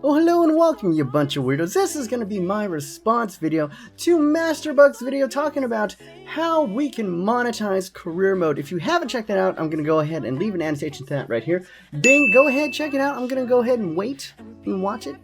Oh, hello and welcome, you bunch of weirdos. This is going to be my response video to Masterbucks video talking about how we can monetize career mode. If you haven't checked that out, I'm going to go ahead and leave an annotation to that right here. Bing, go ahead, check it out. I'm going to go ahead and wait and watch it.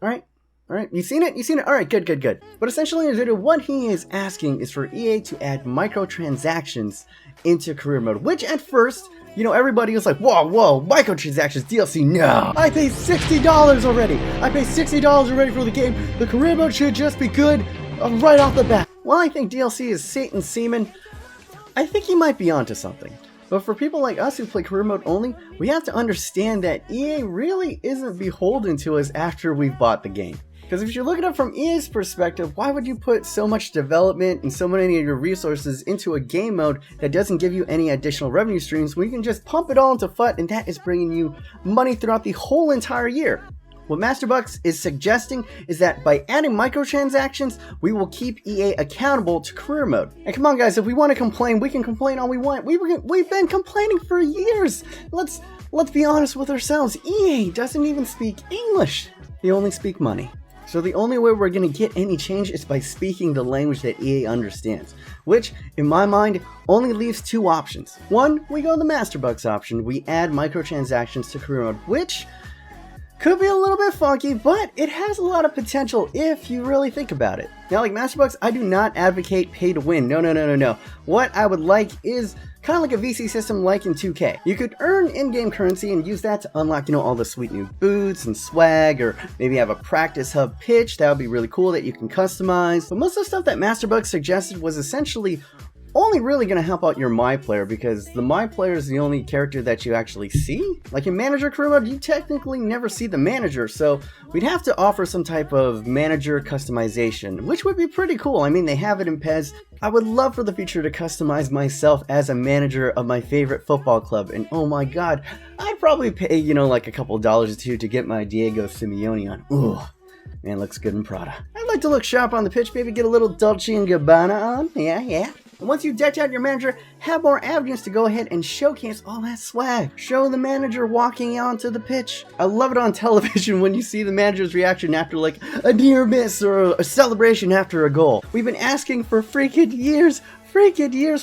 Alright, you seen it? Alright, good. But essentially in the video, what he is asking is for EA to add microtransactions into career mode, which at first, you know, everybody was like, whoa, microtransactions, DLC, no! I paid $60 already! I paid $60 already for the game! The career mode should just be good right off the bat! Well, I think DLC is Satan's semen. I think he might be onto something. But for people like us who play career mode only, we have to understand that EA really isn't beholden to us after we've bought the game. Because if you look at it from EA's perspective, why would you put so much development and so many of your resources into a game mode that doesn't give you any additional revenue streams when you can just pump it all into FUT and that is bringing you money throughout the whole entire year? What Masterbucks is suggesting is that by adding microtransactions, we will keep EA accountable to career mode. And come on guys, if we want to complain, we can complain all we want. We've been complaining for years. Let's be honest with ourselves. EA doesn't even speak English. They only speak money. So the only way we're going to get any change is by speaking the language that EA understands, which, in my mind, only leaves two options. One, we go the Masterbucks option, we add microtransactions to career mode, which could be a little bit funky, but it has a lot of potential if you really think about it. Now, like Masterbucks, I do not advocate pay to win. No. What I would like is kind of like a VC system like in 2K. You could earn in-game currency and use that to unlock, all the sweet new boots and swag, or maybe have a practice hub pitch. That would be really cool that you can customize. But most of the stuff that Masterbucks suggested was essentially only really going to help out your My Player, because the My Player is the only character that you actually see. Like in Manager career mode, you technically never see the manager, so we'd have to offer some type of manager customization, which would be pretty cool. I mean, they have it in PES. I would love for the future to customize myself as a manager of my favorite football club, and oh my god, I'd probably pay, like a couple dollars or two to get my Diego Simeone on. Ooh, man, looks good in Prada. I'd like to look sharp on the pitch, maybe get a little Dolce & Gabbana on. Yeah. And once you decked out your manager, have more avenues to go ahead and showcase all that swag. Show the manager walking onto the pitch. I love it on television when you see the manager's reaction after like a near miss or a celebration after a goal. We've been asking for freaking years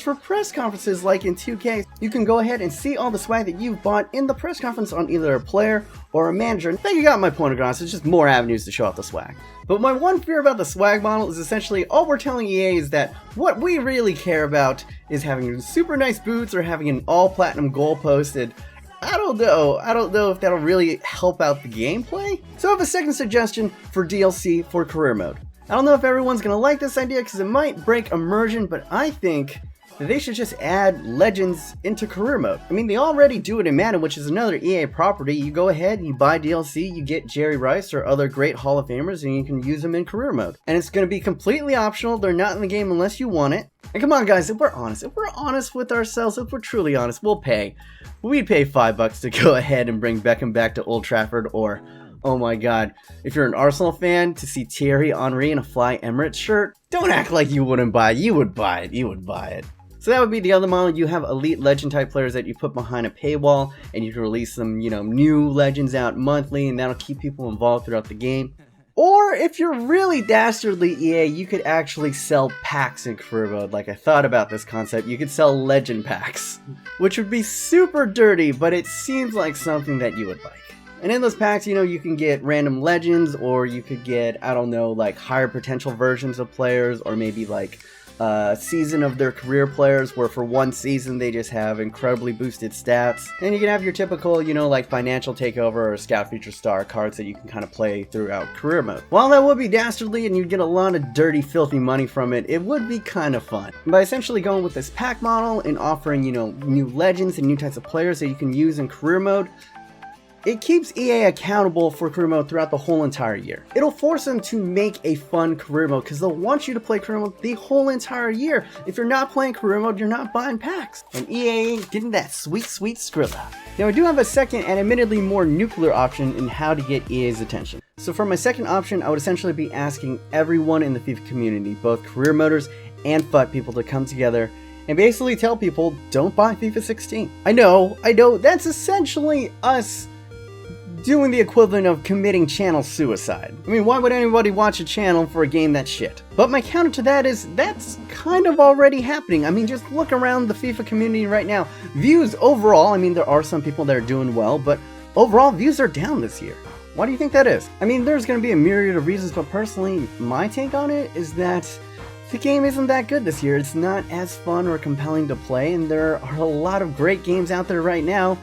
for press conferences like in 2K. You can go ahead and see all the swag that you've bought in the press conference on either a player or a manager. I think you got my point across. It's just more avenues to show off the swag. But my one fear about the swag model is essentially all we're telling EA is that what we really care about is having super nice boots or having an all platinum goal posted. I don't know if that'll really help out the gameplay. So I have a second suggestion for DLC for career mode. I don't know if everyone's gonna like this idea because it might break immersion, but I think that they should just add legends into career mode. I mean, they already do it in Madden, which is another EA property. You go ahead, you buy DLC, you get Jerry Rice or other great Hall of Famers, and you can use them in career mode. And it's gonna be completely optional. They're not in the game unless you want it. And come on guys, if we're honest with ourselves, if we're truly honest, we'll pay. We'd pay $5 to go ahead and bring Beckham back to Old Trafford, or oh my god, if you're an Arsenal fan, to see Thierry Henry in a Fly Emirates shirt, don't act like you wouldn't buy it. You would buy it. So that would be the other model. You have elite legend type players that you put behind a paywall, and you can release some, new legends out monthly, and that'll keep people involved throughout the game. Or if you're really dastardly EA, you could actually sell packs in career mode. Like, I thought about this concept. You could sell legend packs, which would be super dirty, but it seems like something that you would like. And in those packs, you can get random legends, or you could get, I don't know, like higher potential versions of players, or maybe like a season of their career players where for one season they just have incredibly boosted stats. And you can have your typical, like financial takeover or scout feature star cards that you can kind of play throughout career mode. While that would be dastardly and you'd get a lot of dirty, filthy money from it, it would be kind of fun. And by essentially going with this pack model and offering, new legends and new types of players that you can use in career mode, it keeps EA accountable for career mode throughout the whole entire year. It'll force them to make a fun career mode because they'll want you to play career mode the whole entire year. If you're not playing career mode, you're not buying packs. And EA ain't getting that sweet Skrilla. Now I do have a second and admittedly more nuclear option in how to get EA's attention. So for my second option, I would essentially be asking everyone in the FIFA community, both career moders and FUT people, to come together and basically tell people, don't buy FIFA 16. I know, that's essentially us doing the equivalent of committing channel suicide. I mean, why would anybody watch a channel for a game that's shit? But my counter to that is, that's kind of already happening. I mean, just look around the FIFA community right now. Views overall, I mean, there are some people that are doing well, but overall, views are down this year. Why do you think that is? I mean, there's going to be a myriad of reasons, but personally, my take on it is that the game isn't that good this year. It's not as fun or compelling to play, and there are a lot of great games out there right now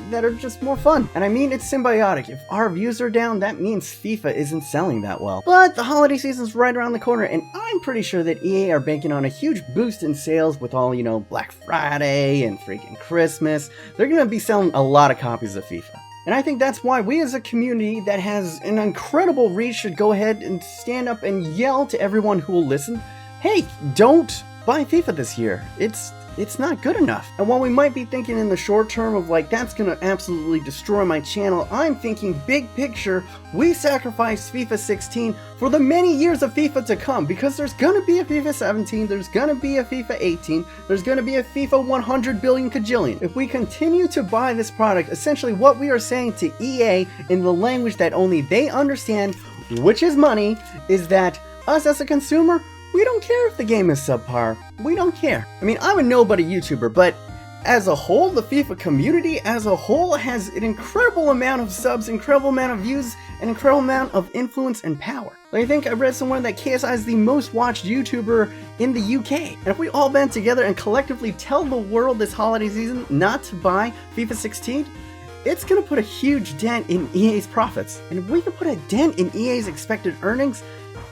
that are just more fun. And I mean, it's symbiotic. If our views are down, that means FIFA isn't selling that well. But the holiday season's right around the corner, and I'm pretty sure that EA are banking on a huge boost in sales with all, you know, Black Friday and freaking Christmas. They're gonna be selling a lot of copies of FIFA. And I think that's why we as a community that has an incredible reach should go ahead and stand up and yell to everyone who will listen, hey, don't buy FIFA this year. It's not good enough. And while we might be thinking in the short term of like, that's gonna absolutely destroy my channel, I'm thinking big picture, we sacrifice FIFA 16 for the many years of FIFA to come, because there's gonna be a FIFA 17, there's gonna be a FIFA 18, there's gonna be a FIFA 100 billion kajillion. If we continue to buy this product, essentially what we are saying to EA in the language that only they understand, which is money, is that us as a consumer, we don't care if the game is subpar. We don't care. I mean, I'm a nobody YouTuber, but as a whole, the FIFA community as a whole has an incredible amount of subs, incredible amount of views, an incredible amount of influence and power. I think I read somewhere that KSI is the most watched YouTuber in the UK. And if we all band together and collectively tell the world this holiday season not to buy FIFA 16, it's gonna put a huge dent in EA's profits. And if we can put a dent in EA's expected earnings,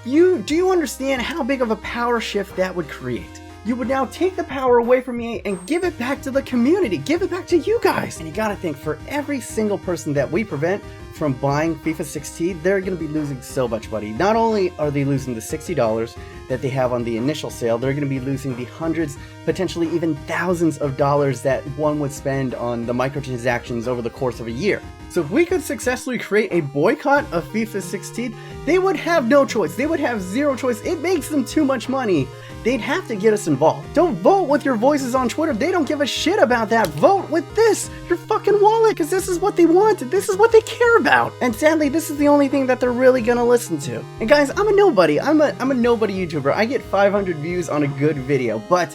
do you understand how big of a power shift that would create? You would now take the power away from EA and give it back to the community, give it back to you guys. And you gotta think, for every single person that we prevent from buying FIFA 16, they're gonna be losing so much money. Not only are they losing the $60 that they have on the initial sale, they're gonna be losing the hundreds, potentially even thousands of dollars that one would spend on the microtransactions over the course of a year. So if we could successfully create a boycott of FIFA 16, they would have no choice. They would have zero choice. It makes them too much money. They'd have to get us involved. Don't vote with your voices on Twitter. They don't give a shit about that. Vote with this, your fucking wallet, because this is what they want. This is what they care about. And sadly, this is the only thing that they're really gonna listen to. And guys, I'm a nobody. I'm a nobody YouTuber. I get 500 views on a good video, but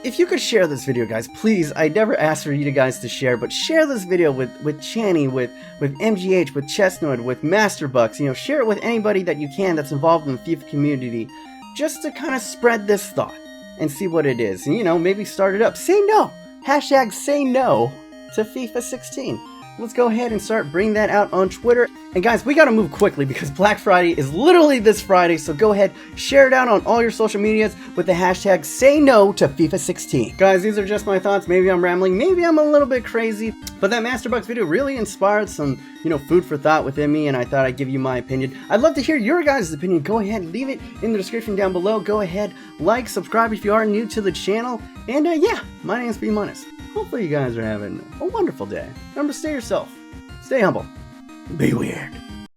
if you could share this video, guys, please. I never asked for you guys to share, but share this video with Channy, with MGH, with Chestnut, with Masterbucks. You know, share it with anybody that you can that's involved in the FIFA community, just to kind of spread this thought and see what it is. And, you know, maybe start it up. Say no. Hashtag say no to FIFA 16. Let's go ahead and start bringing that out on Twitter. And guys, we gotta move quickly because Black Friday is literally this Friday, so go ahead, share it out on all your social medias with the hashtag say no to FIFA 16. Guys, these are just my thoughts. Maybe I'm rambling, maybe I'm a little bit crazy, but that Masterbucks video really inspired some, you know, food for thought within me, and I thought I'd give you my opinion. I'd love to hear your guys' opinion. Go ahead, leave it in the description down below. Go ahead, like, subscribe if you are new to the channel, and yeah, my name's B Munus. Hopefully you guys are having a wonderful day. Remember, stay yourself, stay humble, be weird.